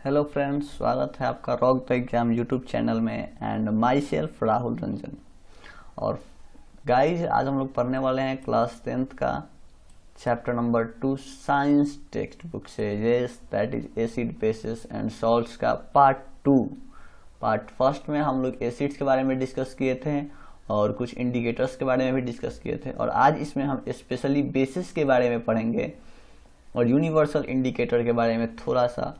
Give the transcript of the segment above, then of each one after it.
Hello friends, स्वागत है आपका rock the exam YouTube channel में and myself Rahul Ranjan. और गाइज आज हम लोग पढ़ने वाले हैं क्लास 10th का chapter number 2 science text book से, yes that is acid basis and salts का पार्ट 2। पार्ट फर्स्ट में हम लोग एसिड्स के बारे में डिस्कस किए थे और कुछ इंडिकेटर्स के बारे में भी डिस्कस किए थे, और आज इसमें हम स्पेशली बेसिस के बारे में पढ़ेंगे और यूनिवर्सल इंडिकेटर के बारे में थोड़ा सा,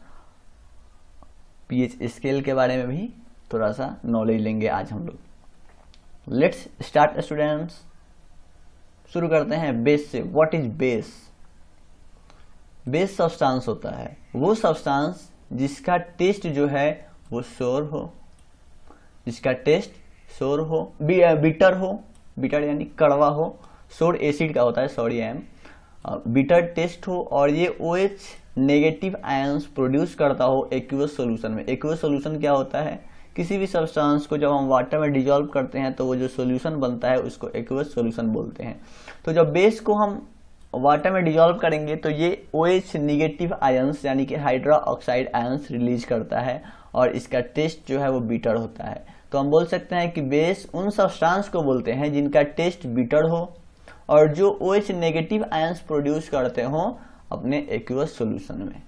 पीएच स्केल के बारे में भी थोड़ा सा नॉलेज लेंगे आज हम लोग। Let's start students. शुरू करते हैं बेस से। What is base? Base substance होता है वो सब्सटेंस जिसका टेस्ट जो है वो सोर हो, जिसका टेस्ट सोर हो, बिटर हो, बिटर यानी कड़वा हो, सोर एसिड का होता है, सोडियम, बिटर टेस्ट हो, और ये OH नेगेटिव आयंस प्रोड्यूस करता हो एक्वस सॉल्यूशन में। एक्वस सॉल्यूशन क्या होता है? किसी भी सब्सटेंस को जब हम वाटर में डिजोल्व करते हैं तो वो जो सॉल्यूशन बनता है उसको एक्वस सॉल्यूशन बोलते हैं। तो जब बेस को हम वाटर में डिजोल्व करेंगे तो ये OH नेगेटिव आयंस यानी कि हाइड्रा ऑक्साइड आयंस रिलीज करता है और इसका टेस्ट जो है वो बिटर होता है। तो हम बोल सकते हैं कि बेस उन सब्सटेंस को बोलते हैं जिनका टेस्ट बिटर हो और जो OH नेगेटिव आयंस प्रोड्यूस करते हो अपने एक्वस सॉल्यूशन में।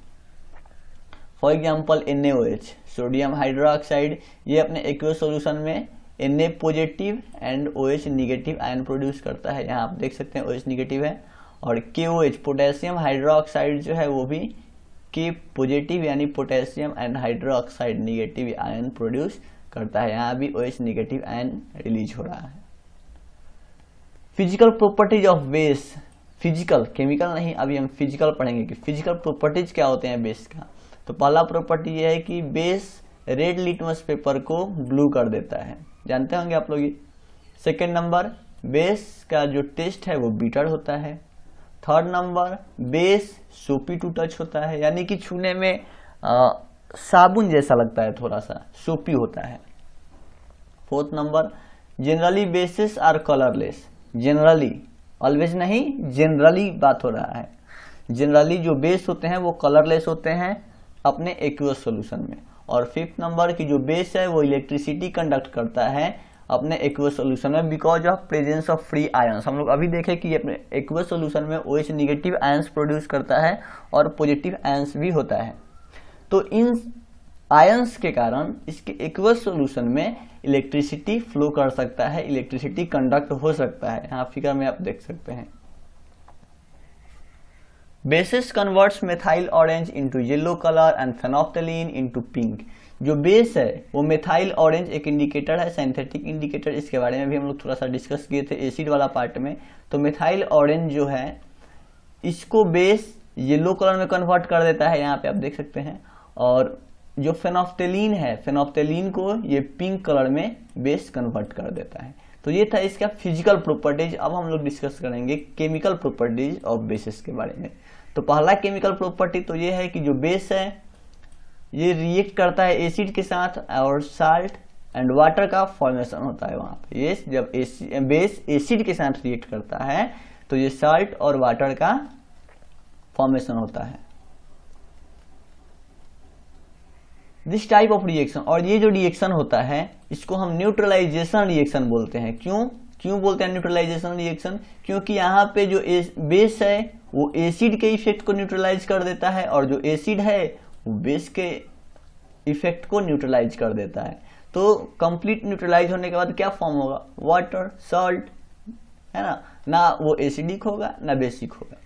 For example NaOH, sodium hydroxide, ये अपने एक्वस सॉल्यूशन में Na positive and OH negative ion produce करता है। यहाँ आप देख सकते हैं OH नेगेटिव है। और KOH, पोटेशियम हाइड्रोक्साइड जो है वो भी K पॉजिटिव यानी potassium and hydroxide negative ion produce करता है। यहाँ भी OH नेगेटिव आयन रिलीज हो रहा है। Physical properties of base. Physical, chemical नहीं, अभी हम फिजिकल पढ़ेंगे कि फिजिकल प्रॉपर्टीज क्या होते हैं बेस का। तो पहला प्रॉपर्टी ये है कि बेस रेड लिटमस पेपर को ब्लू कर देता है, जानते होंगे आप लोग ये। सेकेंड नंबर, बेस का जो टेस्ट है वो बिटर होता है। थर्ड नंबर, बेस सोपी टू टच होता है, यानी कि छूने में साबुन जैसा लगता है, थोड़ा सा सोपी होता है। Fourth number, generally bases are colourless. Generally, always नहीं, जनरली बात हो रहा है। जनरली जो बेस होते हैं वो कलरलेस होते हैं अपने एक्वस सॉल्यूशन में। और फिफ्थ नंबर की जो बेस है वो इलेक्ट्रिसिटी कंडक्ट करता है अपने एक्वस सॉल्यूशन में because of presence of free ions. हम लोग अभी देखें कि अपने एक्वस सॉल्यूशन में OH नेगेटिव आयंस प्रोड्यूस करता है और पॉजिटिव आयंस भी होता है। तो इन आयंस के कारण इसके एक्वस सॉल्यूशन में इलेक्ट्रिसिटी फ्लो कर सकता है, इलेक्ट्रिसिटी कंडक्ट हो सकता है। यहाँ फिगर में आप देख सकते हैं। Basis converts methyl orange into yellow colour and phenolphthalein into pink. जो बेस है वो मेथाइल ऑरेंज एक इंडिकेटर है, सिंथेटिक इंडिकेटर, इसके बारे में भी हम लोग थोड़ा सा डिस्कस किए थे एसिड वाला पार्ट में। तो मेथाइल ऑरेंज जो है इसको बेस येलो कलर में कन्वर्ट कर देता है, यहाँ पे आप देख सकते हैं। और जो फेनोप्थलीन है, फेनोप्थलीन को ये पिंक कलर में बेस कन्वर्ट कर देता है। तो ये था इसका फिजिकल प्रॉपर्टीज। अब हम लोग डिस्कस करेंगे केमिकल प्रॉपर्टीज ऑफ बेसिस के बारे में। तो पहला केमिकल प्रॉपर्टी तो ये है कि जो बेस है ये रिएक्ट करता है एसिड के साथ और साल्ट एंड वाटर का फॉर्मेशन होता है वहां पे। ये जब बेस एसिड के साथ रिएक्ट करता है तो ये साल्ट और वाटर का फॉर्मेशन होता है। दिस टाइप ऑफ रिएक्शन, और ये जो रिएक्शन होता है इसको हम न्यूट्रलाइजेशन रिएक्शन बोलते हैं। क्यों बोलते हैं न्यूट्रलाइजेशन रिएक्शन? क्योंकि यहाँ पे जो बेस है वो एसिड के इफेक्ट को न्यूट्रलाइज कर देता है और जो एसिड है वो बेस के इफेक्ट को न्यूट्रलाइज कर देता है। तो कंप्लीट न्यूट्रलाइज होने के बाद क्या फॉर्म होगा? वाटर, सॉल्ट, है ना वो एसिडिक होगा ना बेसिक होगा।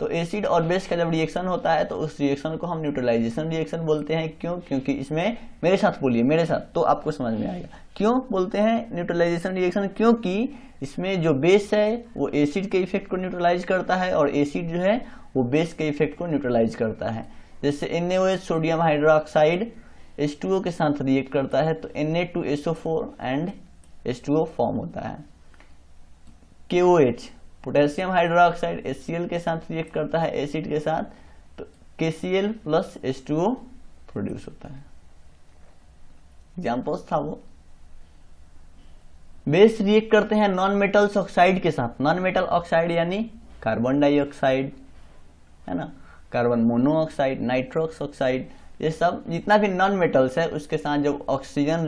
तो एसिड और बेस का जब रिएक्शन होता है तो उस रिएक्शन को हम न्यूट्रलाइजेशन रिएक्शन बोलते हैं। क्यों? क्योंकि इसमें, मेरे साथ बोलिए, मेरे साथ, तो आपको समझ में आएगा क्यों बोलते हैं न्यूट्रलाइजेशन रिएक्शन। क्योंकि इसमें जो बेस है वो एसिड के इफेक्ट को न्यूट्रलाइज करता है और एसिड जो है वो बेस के इफेक्ट को न्यूट्रलाइज करता है। जैसे NaOH, सोडियम हाइड्रोक्साइड, H2O के साथ रिएक्ट करता है तो Na2SO4 एंड H2O फॉर्म होता है। KOH, पोटेशियम हाइड्रोक्साइड, HCl के साथ रिएक्ट करता है एसिड के साथ तो KCl प्लस H2O प्रोड्यूस होता है। एग्जाम्पल्स था वो। बेस रिएक्ट करते हैं नॉन मेटल्स ऑक्साइड के साथ। नॉन मेटल ऑक्साइड यानी कार्बन डाइऑक्साइड, है ना, कार्बन मोनोऑक्साइड, नाइट्रोक्स ऑक्साइड, ये सब जितना भी नॉन मेटल्स है उसके साथ जब ऑक्सीजन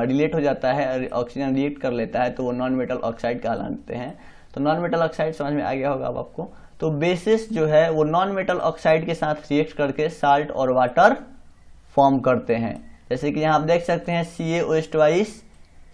रिलेट हो जाता है, ऑक्सीजन रिएक्ट कर लेता है, तो वो नॉन मेटल ऑक्साइड कहलाते हैं। तो नॉन मेटल ऑक्साइड समझ में आ गया होगा अब आपको। तो बेसिस जो है वो नॉन मेटल ऑक्साइड के साथ रिएक्ट करके साल्ट और वाटर फॉर्म करते हैं। जैसे कि यहाँ आप देख सकते हैं CaOH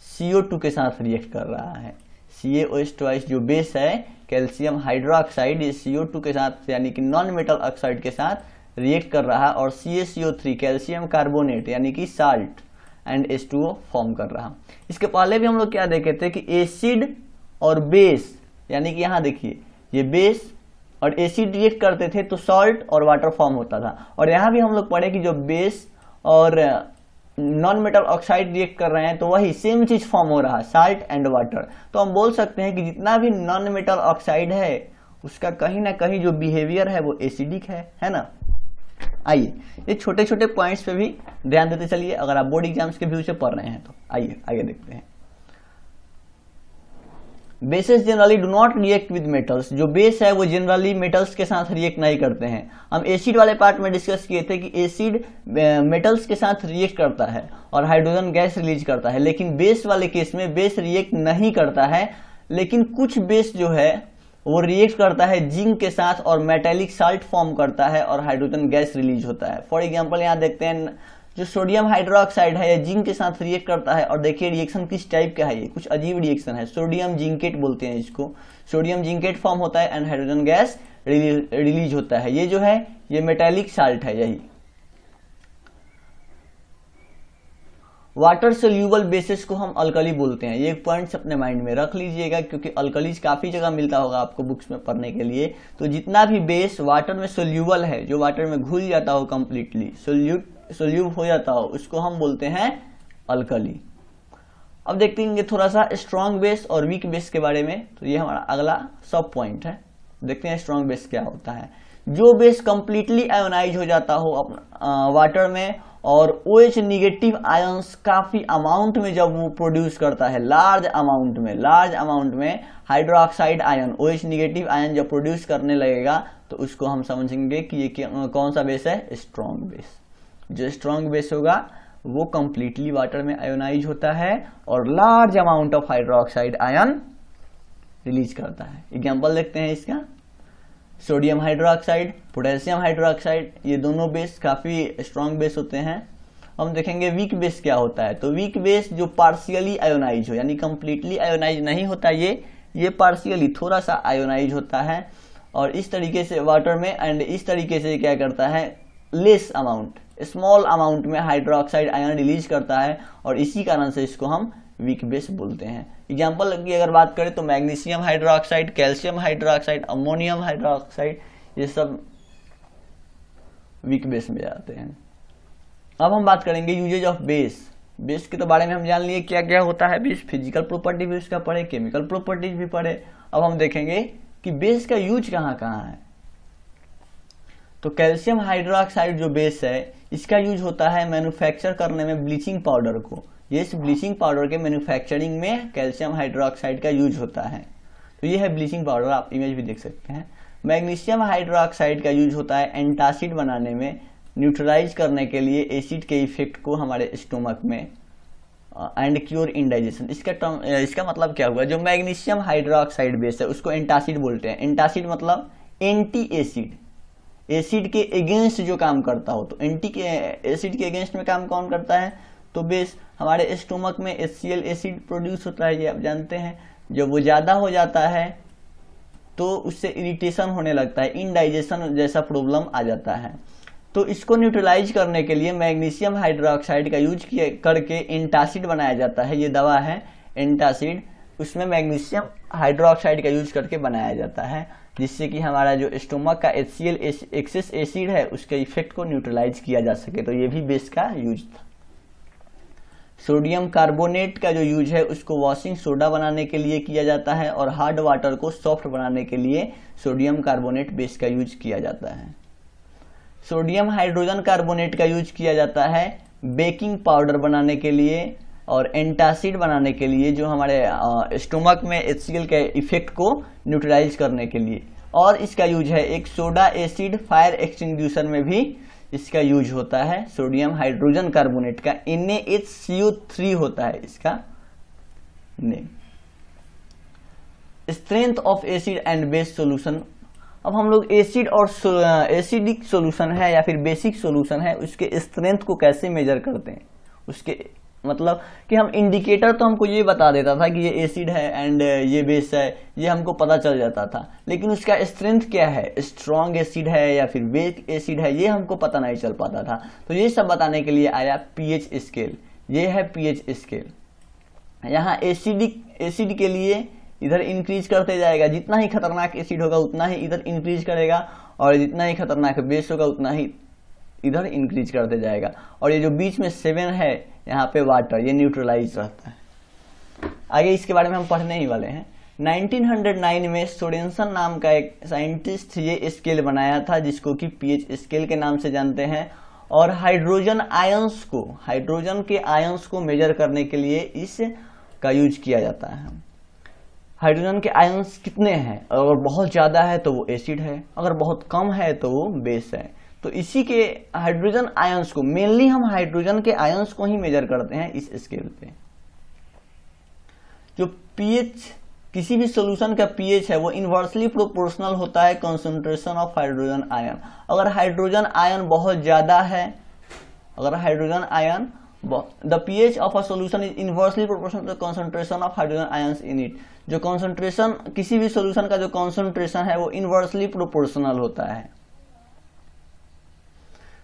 CO2 के साथ रिएक्ट कर रहा है। CaOH जो बेस है कैल्शियम हाइड्रोक्साइड, ये CO2 के साथ यानी कि नॉन मेटल ऑक्साइड के साथ रिएक्ट कर रहा है और CaCO3 कैल्शियम कार्बोनेट यानी कि साल्ट एंड H2O फॉर्म कर रहा। इसके पहले भी हम लोग क्या देखे थे कि एसिड और बेस, यानी कि यहाँ देखिए ये बेस और एसिड रिएक्ट करते थे तो सॉल्ट और वाटर फॉर्म होता था। और यहाँ भी हम लोग पढ़े कि जो बेस और नॉन मेटल ऑक्साइड रिएक्ट कर रहे हैं तो वही सेम चीज फॉर्म हो रहा है, साल्ट एंड वाटर। तो हम बोल सकते हैं कि जितना भी नॉन मेटल ऑक्साइड है उसका कहीं ना कहीं जो बिहेवियर है वो एसिडिक है ना। आइए ये छोटे छोटे पॉइंट्स पे भी ध्यान देते चलिए, अगर आप बोर्ड एग्जाम्स के व्यू से पढ़ रहे हैं तो। आइए आगे देखते हैं। Bases generally do not react with metals, जो बेस है वो जनरली मेटल्स के साथ रिएक्ट नहीं करते हैं। हम एसिड वाले पार्ट में डिस्कस किए थे कि एसिड मेटल्स के साथ रिएक्ट करता है और हाइड्रोजन गैस रिलीज करता है, लेकिन बेस वाले केस में बेस रिएक्ट नहीं करता है। लेकिन कुछ बेस जो है वो रिएक्ट करता है जिंक के साथ और मेटेलिक साल्ट फॉर्म करता है और हाइड्रोजन गैस रिलीज होता है। फॉर एग्जाम्पल यहाँ देखते हैं जो सोडियम हाइड्रोक्साइड है ये जिंक के साथ रिएक्ट करता है और देखिए रिएक्शन किस टाइप का है, ये कुछ अजीब रिएक्शन है, सोडियम जिंकेट बोलते हैं इसको। सोडियम जिंकेट फॉर्म होता है एंड हाइड्रोजन गैस रिलीज होता है। ये जो है ये मेटेलिक साल्ट है यही। वाटर सोल्यूबल बेसिस को हम अल्कली बोलते हैं। ये एक पॉइंट्स अपने माइंड में रख लीजिएगा क्योंकि अल्कलीज काफी जगह मिलता होगा आपको बुक्स में पढ़ने के लिए। तो जितना भी बेस वाटर में सोल्यूबल है, जो वाटर में घुल जाता हो कंप्लीटली, सोल्यूब हो जाता हो, उसको हम बोलते हैं अल्कली। अब देखते हैं थोड़ा सा स्ट्रॉन्ग बेस और वीक बेस के बारे में। तो ये हमारा अगला सब पॉइंट है। देखते हैं स्ट्रॉन्ग बेस क्या होता है। जो बेस कंप्लीटली आयोनाइज हो जाता हो वाटर में और OH निगेटिव आयंस काफी अमाउंट में जब वो प्रोड्यूस करता है, लार्ज अमाउंट में hydroxide ion, OH negative ion जब प्रोड्यूस करने लगेगा तो उसको हम समझेंगे कि ये कौन सा बेस है, स्ट्रॉन्ग बेस। जो स्ट्रॉन्ग बेस होगा वो कंप्लीटली वाटर में आयोनाइज होता है और large amount of hydroxide ion release करता है। एग्जांपल देखते हैं इसका, सोडियम हाइड्रोक्साइड, पोटेशियम हाइड्रोक्साइड, ये दोनों बेस काफी स्ट्रॉन्ग बेस होते हैं। हम देखेंगे वीक बेस क्या होता है। तो वीक बेस जो पार्शियली आयोनाइज हो, यानी कंप्लीटली आयोनाइज नहीं होता, ये पार्शियली थोड़ा सा आयोनाइज होता है और इस तरीके से वाटर में एंड इस तरीके से क्या करता है, लेस अमाउंट, स्मॉल अमाउंट में हाइड्रोक्साइड आयन रिलीज करता है और इसी कारण से इसको हम वीक बेस बोलते हैं। एग्जांपल की अगर बात करें तो magnesium hydroxide, calcium hydroxide, ammonium hydroxide, ये सब वीक बेस में आते हैं। अब हम बात करेंगे यूजेज ऑफ बेस। बेस के तो बारे में हम जान लिए क्या क्या होता है बेस, फिजिकल प्रॉपर्टी भी उसका पढ़े, केमिकल प्रॉपर्टीज भी पढ़े। अब हम देखेंगे कि बेस का यूज कहाँ कहाँ है। तो कैल्शियम हाइड्रोक्साइड जो बेस है इसका यूज होता है मैन्युफैक्चर करने में ब्लीचिंग पाउडर को। ये इस ब्लीचिंग पाउडर के मैन्युफैक्चरिंग में कैल्शियम हाइड्रोक्साइड का यूज होता है। तो ये है ब्लीचिंग पाउडर, आप इमेज भी देख सकते हैं। मैग्नीशियम हाइड्रोक्साइड का यूज होता है एंटासिड बनाने में, न्यूट्रलाइज करने के लिए एसिड के इफेक्ट को हमारे स्टोमक में एंड क्योर इंडाइजेशन। इसका मतलब क्या हुआ, जो मैग्नीशियम हाइड्रोक्साइड बेस है उसको एंटासिड बोलते हैं। एंटासिड मतलब एंटी एसिड, एसिड के अगेंस्ट जो काम करता हो। तो एसिड के अगेंस्ट में काम कौन करता है, तो बेस हमारे स्टोमक में HCl एसिड प्रोड्यूस होता है, ये आप जानते हैं। जब वो ज़्यादा हो जाता है तो उससे इरिटेशन होने लगता है, इनडाइजेशन जैसा प्रॉब्लम आ जाता है। तो इसको न्यूट्रलाइज करने के लिए मैग्नीशियम हाइड्रोक्साइड का यूज करके एंटासिड बनाया जाता है। ये दवा है एंटासिड, उसमें मैग्नीशियम हाइड्रोक्साइड का यूज करके बनाया जाता है, जिससे कि हमारा जो स्टोमक का HCl एक्सेस एसिड है उसके इफेक्ट को न्यूट्रलाइज किया जा सके। तो ये भी बेस का यूज था। सोडियम कार्बोनेट का जो यूज है उसको वॉशिंग सोडा बनाने के लिए किया जाता है और हार्ड वाटर को सॉफ्ट बनाने के लिए सोडियम कार्बोनेट बेस का यूज किया जाता है। सोडियम हाइड्रोजन कार्बोनेट का यूज किया जाता है बेकिंग पाउडर बनाने के लिए और एंटासिड बनाने के लिए, जो हमारे स्टोमक में HCl के इफेक्ट को न्यूट्रलाइज करने के लिए। और इसका यूज है एक सोडा एसिड फायर एक्सटिंग्विशर में भी इसका यूज होता है सोडियम हाइड्रोजन कार्बोनेट का NaHCO3 होता है इसका name. Strength of acid and base solution. अब हम लोग एसिड और एसिडिक सॉल्यूशन है या फिर बेसिक सॉल्यूशन है उसके स्ट्रेंथ को कैसे मेजर करते हैं, उसके मतलब कि हम इंडिकेटर तो हमको ये बता देता था कि ये एसिड है एंड ये बेस है, ये हमको पता चल जाता था, लेकिन उसका स्ट्रेंथ क्या है, स्ट्रॉन्ग एसिड है या फिर वीक एसिड है, ये हमको पता नहीं चल पाता था। तो ये सब बताने के लिए आया पीएच स्केल। ये है पीएच स्केल। यहाँ एसिड के लिए इधर इंक्रीज करते जाएगा, जितना ही खतरनाक एसिड होगा उतना ही इधर इंक्रीज करेगा, और जितना ही खतरनाक बेस होगा उतना ही इधर इंक्रीज करते जाएगा। और ये जो बीच में 7 है यहाँ पे वाटर, ये न्यूट्रलाइज रहता है। आगे इसके बारे में हम पढ़ने ही वाले हैं। 1909 में सोरेनसन नाम का एक साइंटिस्ट ये स्केल बनाया था जिसको कि पीएच स्केल के नाम से जानते हैं, और हाइड्रोजन आयंस को, हाइड्रोजन के आयंस को मेजर करने के लिए इसका यूज किया जाता है। हाइड्रोजन के आयंस कितने हैं, अगर बहुत ज़्यादा है तो वो एसिड है, अगर बहुत कम है तो वो बेस है। तो इसी के हाइड्रोजन आयंस को, मेनली हम हाइड्रोजन के आयंस को ही मेजर करते हैं इस स्केल पे। जो पीएच, किसी भी सॉल्यूशन का पीएच है वो इनवर्सली प्रोपोर्शनल होता है कंसंट्रेशन ऑफ हाइड्रोजन आयन। अगर हाइड्रोजन आयन बहुत ज्यादा है, अगर hydrogen ion, the pH of a solution is inversely proportional to concentration of hydrogen ions in it. जो कंसंट्रेशन, किसी भी सॉल्यूशन का जो कंसंट्रेशन है वो इनवर्सली प्रोपोर्शनल होता है।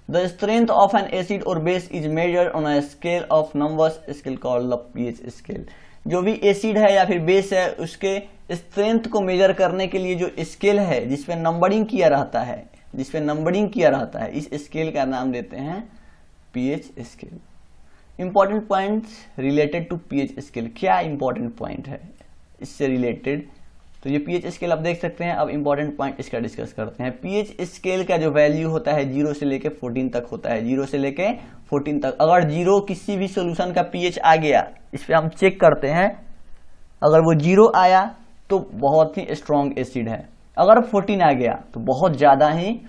The strength of an acid or base is measured on a scale of numbers, scale called the pH scale। जो भी एसिड है या फिर बेस है उसके स्ट्रेंथ को मेजर करने के लिए जो स्केल है जिसपे नंबरिंग किया रहता है, जिसपे नंबरिंग किया रहता है, इस स्केल का नाम देते हैं pH scale. Important points related to pH scale. क्या इंपॉर्टेंट पॉइंट है इससे रिलेटेड, तो ये पीएच स्केल आप देख सकते हैं। अब इंपॉर्टेंट पॉइंट इसका डिस्कस करते हैं। पीएच स्केल का जो वैल्यू होता है 0 से लेके 14 तक होता है, 0 से लेके 14 तक। अगर 0 किसी भी सॉल्यूशन का पीएच आ गया, इस पे हम चेक करते हैं, अगर वो 0 आया तो बहुत ही स्ट्रॉन्ग एसिड है, अगर 14 आ गया तो बहुत ज्यादा ही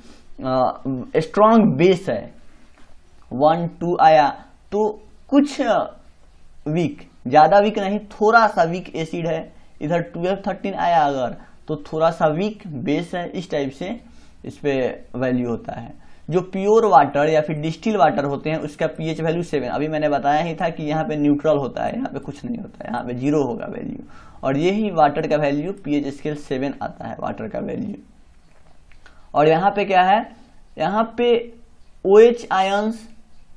स्ट्रॉन्ग बेस है, 1, 2 आया तो कुछ वीक, ज्यादा वीक नहीं, थोड़ा सा वीक एसिड है, इधर 12, 13 आया अगर तो थोड़ा सा वीक बेस है। इस टाइप से इस पे वैल्यू होता है। जो प्योर वाटर या फिर डिस्टिल वाटर होते हैं उसका पीएच वैल्यू 7, अभी मैंने बताया ही था कि यहाँ पे न्यूट्रल होता है, यहाँ पे कुछ नहीं होता है, यहाँ पे 0 होगा वैल्यू, और यही वाटर का वैल्यू पीएच स्केल 7 आता है वाटर का वैल्यू। और यहाँ पे क्या है, यहाँ पे OH ions,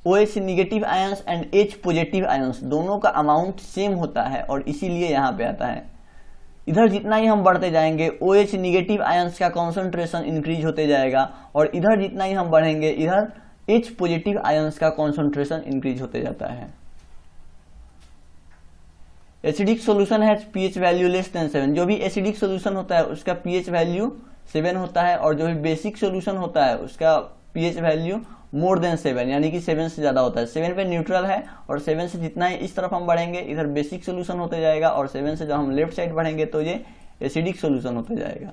OH negative ions and H positive ions दोनों का अमाउंट सेम होता है, और इसीलिए यहाँ पे आता है। इधर जितना ही हम बढ़ते जाएंगे OH निगेटिव आयंस का कॉन्सेंट्रेशन इंक्रीज होते जाएगा, और इधर जितना ही हम बढ़ेंगे इधर H पॉजिटिव आयंस का कॉन्सेंट्रेशन इंक्रीज होते जाता है। एसिडिक सॉल्यूशन है पीएच वैल्यू लेस देन 7। जो भी एसिडिक सॉल्यूशन होता है उसका पीएच वैल्यू 7 होता है, और जो भी बेसिक सॉल्यूशन होता है उसका पीएच वैल्यू मोर देन 7, यानी कि 7 से ज्यादा होता है। 7 पे न्यूट्रल है, और 7 से जितना ही इस तरफ हम बढ़ेंगे इधर बेसिक सोल्यूशन होते जाएगा, और 7 से जब हम लेफ्ट साइड बढ़ेंगे तो ये एसिडिक सोल्यूशन होते जाएगा।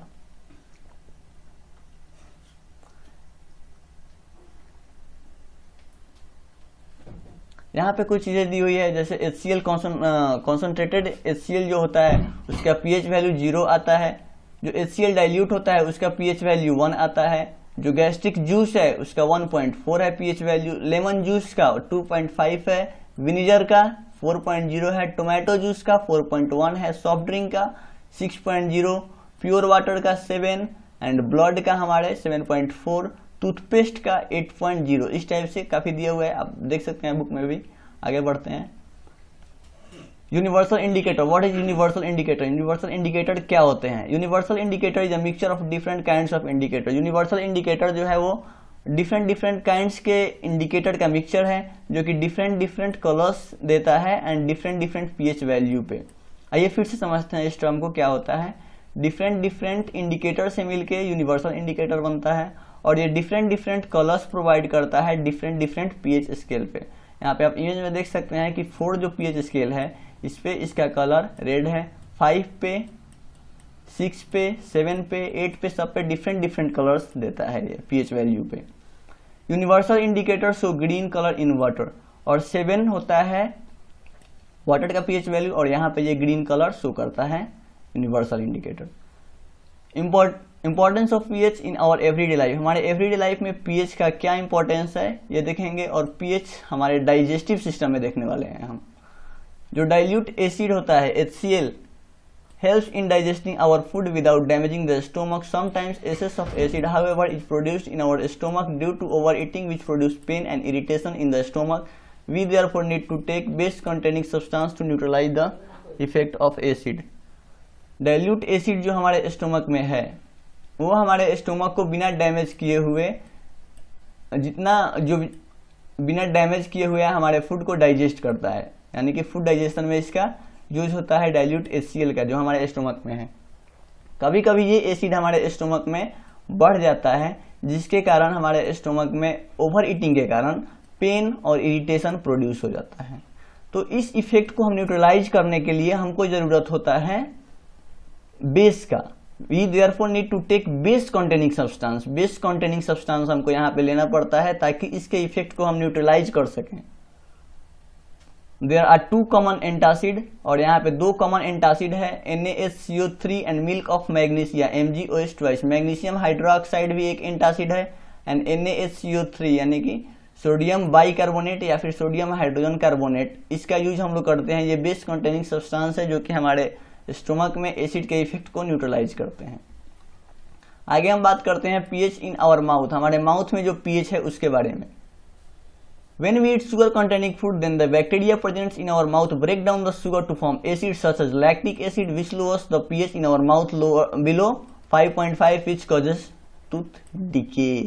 यहाँ पे कुछ चीजें दी हुई है, जैसे HCl कॉन्सेंट्रेटेड HCl जो होता है उसका पीएच वैल्यू 0 आता है। जो HCl डाइल्यूट होता है उसका पीएच वैल्यू 1 आता है। जो गैस्ट्रिक जूस है उसका 1.4 है पीएच वैल्यू, लेमन जूस का 2.5 है, विनीगर का 4.0 है, टोमेटो जूस का 4.1 है, सॉफ्ट ड्रिंक का 6.0, प्योर वाटर का 7 एंड ब्लड का हमारे 7.4, टूथपेस्ट का 8.0। इस टाइप से काफी दिया हुआ है, आप देख सकते हैं बुक में भी। आगे बढ़ते हैं। Universal indicator, what is universal indicator? Universal indicator क्या होते हैं? Universal indicator is a mixture of different kinds of indicator. Universal indicator जो है वो डिफरेंट काइंड्स के इंडिकेटर का मिक्सचर है, जो कि डिफरेंट कलर्स देता है एंड डिफरेंट पीएच वैल्यू पे। आइए फिर से समझते हैं इस टर्म को क्या होता है। डिफरेंट इंडिकेटर से मिलके यूनिवर्सल इंडिकेटर बनता है, और ये डिफरेंट कलर्स प्रोवाइड करता है डिफरेंट पीएच स्केल पे। यहाँ पे आप इमेज में देख सकते हैं कि 4 जो पीएच स्केल है इस पे इसका कलर रेड है, 5 पे, 6 पे, 7 पे, 8 पे, सब पे डिफरेंट कलर्स देता है ये पीएच वैल्यू पे। Universal indicator show green colour in water, और 7 होता है वाटर का पीएच वैल्यू, और यहाँ पे ये ग्रीन कलर शो करता है universal indicator. Importance of pH in our everyday life, हमारे एवरीडे लाइफ में पीएच का क्या इंपॉर्टेंस है ये देखेंगे, और पीएच हमारे डाइजेस्टिव सिस्टम में देखने वाले हैं हम। जो डाइल्यूट एसिड होता है HCl helps in digesting our food without damaging the stomach. Sometimes excess of acid, however, is produced in our stomach due to overeating, which produce pain and irritation in the stomach. We therefore need to take base containing substance to neutralize the effect of acid. Dilute acid जो हमारे stomach में है वो हमारे stomach को बिना damage किए हुए बिना डैमेज किए हुए हमारे फूड को डाइजेस्ट करता है, यानी कि फूड डाइजेशन में इसका यूज होता है डाइल्यूट HCl का जो हमारे स्टोमक में है। कभी कभी ये एसिड हमारे स्टोमक में बढ़ जाता है, जिसके कारण हमारे स्टोमक में ओवर ईटिंग के कारण पेन और इरिटेशन प्रोड्यूस हो जाता है। तो इस इफेक्ट को हम न्यूट्रलाइज करने के लिए हमको जरूरत होता है बेस का। We therefore need to take base containing substance, base containing substance हमको यहाँ पे लेना पड़ता है ताकि इसके इफेक्ट को हम न्यूट्रलाइज कर सकें। देयर आर 2 कॉमन एंटासिड, और यहाँ पे 2 कॉमन एंटासिड है NaSCO3 and milk of magnesia MgOH2। Magnesium hydroxide भी एक एंटासिड है, एंड NaSCO3 यानी कि सोडियम बाइकार्बोनेट या फिर सोडियम हाइड्रोजन कार्बोनेट, इसका यूज हम लोग करते हैं। ये बेस कंटेनिंग सब्सटेंस है जो कि हमारे स्टोमक में एसिड के इफेक्ट को न्यूट्रलाइज करते हैं। आगे हम बात करते हैं पीएच इन आवर माउथ, हमारे माउथ में जो पीएच है उसके बारे में। When we eat sugar containing food, then the bacteria present in our mouth break down the sugar to form acids such as lactic acid, which lowers the pH in our mouth below 5.5, which causes tooth decay.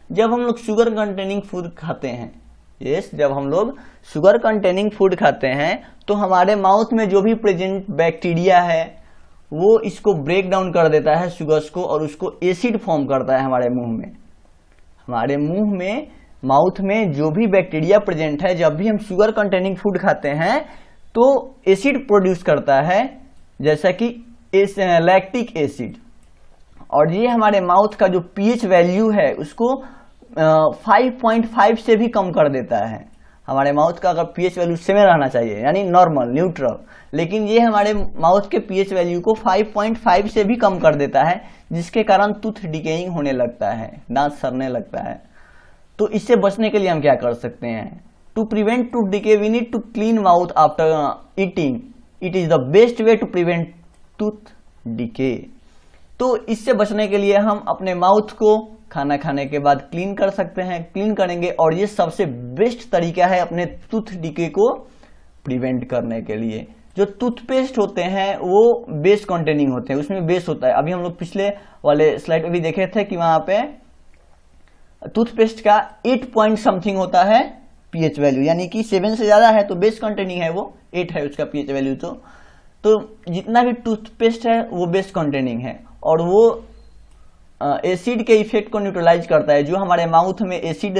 जब हम लोग sugar containing food खाते हैं, जब हम लोग sugar containing food खाते हैं तो हमारे माउथ में जो भी प्रेजेंट बैक्टीरिया है वो इसको ब्रेक डाउन कर देता है शुगर्स को, और उसको एसिड फॉर्म करता है हमारे मुंह में। हमारे मुंह में माउथ में जो भी बैक्टीरिया प्रेजेंट है, जब भी हम शुगर कंटेनिंग फूड खाते हैं तो एसिड प्रोड्यूस करता है, जैसा कि लैक्टिक एसिड, और ये हमारे माउथ का जो पीएच वैल्यू है उसको 5.5 से भी कम कर देता है। हमारे माउथ का अगर पीएच वैल्यू 7 रहना चाहिए यानी नॉर्मल न्यूट्रल, लेकिन ये हमारे माउथ के पीएच वैल्यू को 5.5 से भी कम कर देता है, जिसके कारण टूथ डिकेइंग होने लगता है, दांत सड़ने लगता है। तो इससे बचने के लिए हम क्या कर सकते हैं? To prevent tooth decay we need to clean mouth after eating, it is the best way to prevent tooth decay. तो इससे बचने के लिए हम अपने माउथ को खाना खाने के बाद क्लीन कर सकते हैं, क्लीन करेंगे, और ये सबसे बेस्ट तरीका है अपने टूथ डिके को प्रिवेंट करने के लिए। जो टूथपेस्ट होते हैं वो बेस कंटेनिंग होते हैं, उसमें बेस होता है। अभी हम लोग पिछले वाले स्लाइड में भी देखे थे कि वहां पे टूथपेस्ट का 8 पॉइंट समथिंग होता है पीएच वैल्यू, यानी कि 7 से ज्यादा है तो बेस कंटेनिंग है, वो 8 है उसका पीएच वैल्यू। तो जितना भी टूथपेस्ट है वो बेस कंटेनिंग है, और वो एसिड के इफेक्ट को न्यूट्रलाइज करता है। जो हमारे माउथ में एसिड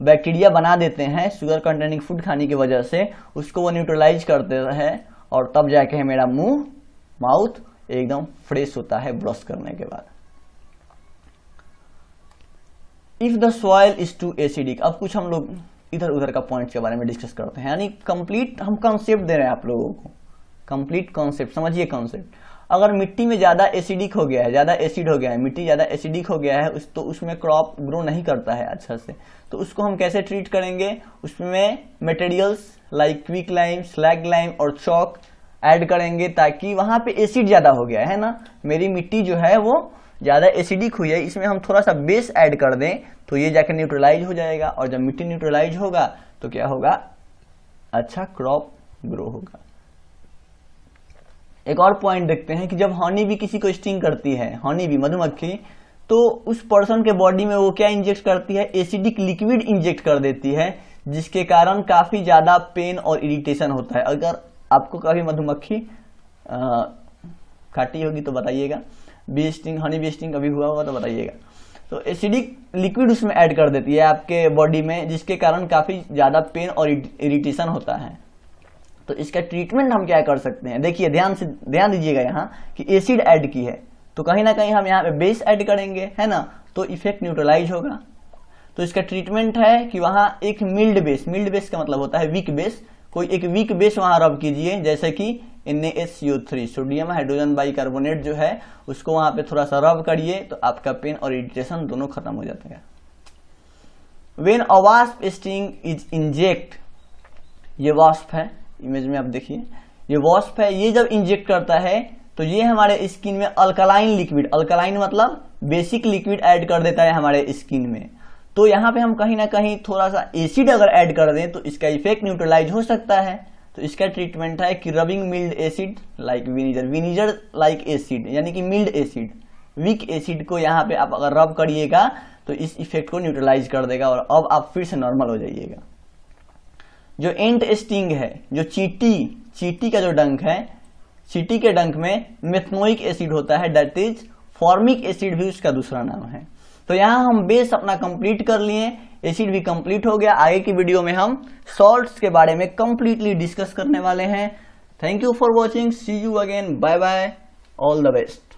बैक्टीरिया बना देते हैं शुगर कंटेनिंग फूड खाने की वजह से, उसको वो न्यूट्रलाइज करते हैं, और तब जाके मेरा माउथ एकदम फ्रेश होता है ब्रश करने के बाद। If the soil is too acidic, अब कुछ हम लोग इधर उधर का पॉइंट के बारे में डिस्कस करते हैं, यानी कंप्लीट हम कॉन्सेप्ट दे रहे हैं आप लोगों को, कंप्लीट कॉन्सेप्ट समझिए। कॉन्सेप्ट, अगर मिट्टी में ज्यादा एसिडिक हो गया है, ज्यादा एसिड हो गया है, मिट्टी ज्यादा एसिडिक हो गया है तो उसमें क्रॉप ग्रो नहीं करता है अच्छा से, तो उसको हम कैसे ट्रीट करेंगे? उसमें materials like quick lime, slag lime और चॉक ऐड करेंगे, ताकि वहां पे एसिड ज्यादा हो गया है ना, मेरी मिट्टी जो है वो ज्यादा एसिडिक हुई है, इसमें हम थोड़ा सा बेस ऐड कर दें तो ये जाकर न्यूट्रलाइज हो जाएगा, और जब मिट्टी न्यूट्रलाइज होगा तो क्या होगा? अच्छा क्रॉप ग्रो होगा। एक और पॉइंट देखते हैं कि जब हनी भी किसी को स्टिंग करती है, हनी भी मधुमक्खी, तो उस पर्सन के बॉडी में वो क्या इंजेक्ट करती है? एसिडिक लिक्विड इंजेक्ट कर देती है, जिसके कारण काफी ज्यादा पेन और इरिटेशन होता है। अगर आपको कभी मधुमक्खी काटी होगी तो बताइएगा, bee sting, honey bee sting कभी हुआ होगा तो बताइएगा। तो एसिडिक लिक्विड उसमें ऐड कर देती है आपके बॉडी में, जिसके कारण काफी ज्यादा पेन और इरिटेशन होता है। तो इसका ट्रीटमेंट हम क्या कर सकते हैं? देखिए ध्यान दीजिएगा यहाँ कि एसिड ऐड की है तो कहीं ना कहीं हम यहाँ पे बेस ऐड करेंगे, है ना, तो इफेक्ट न्यूट्रलाइज होगा। तो इसका ट्रीटमेंट है कि वहां एक मिल्ड बेस का मतलब होता है वीक बेस, कोई एक वीक बेस वहां रब कीजिए, जैसे कि NaSCO3 सोडियम हाइड्रोजन बाइकार्बोनेट जो है उसको वहां पे थोड़ा सा रब करिए तो आपका पेन और इरिटेशन दोनों खत्म हो जाता है। When a wasp sting is inject, ये वास्प है, इमेज में आप देखिए ये वास्प है, ये जब इंजेक्ट करता है तो ये हमारे स्किन में अल्कलाइन लिक्विड, अल्कलाइन मतलब बेसिक लिक्विड ऐड कर देता है हमारे स्किन में। तो यहाँ पे हम कहीं ना कहीं थोड़ा सा एसिड अगर ऐड कर दें तो इसका इफेक्ट न्यूट्रलाइज हो सकता है। तो इसका ट्रीटमेंट है कि rubbing mild acid like vinegar like acid, यानी कि मिल्ड एसिड, वीक एसिड को यहाँ पे आप अगर रब करिएगा तो इस इफेक्ट को न्यूट्रलाइज कर देगा और अब आप फिर से नॉर्मल हो जाइएगा। जो एंट स्टिंग है, जो चींटी का जो डंक है, चींटी के डंक में मेथनोइक एसिड होता है, दैट इज फॉर्मिक एसिड भी उसका दूसरा नाम है। तो यहाँ हम बेस अपना कंप्लीट कर लिए, एसिड भी कंप्लीट हो गया। आगे की वीडियो में हम सॉल्ट्स के बारे में कंप्लीटली डिस्कस करने वाले हैं। Thank you for watching, see you again, bye bye, all the best.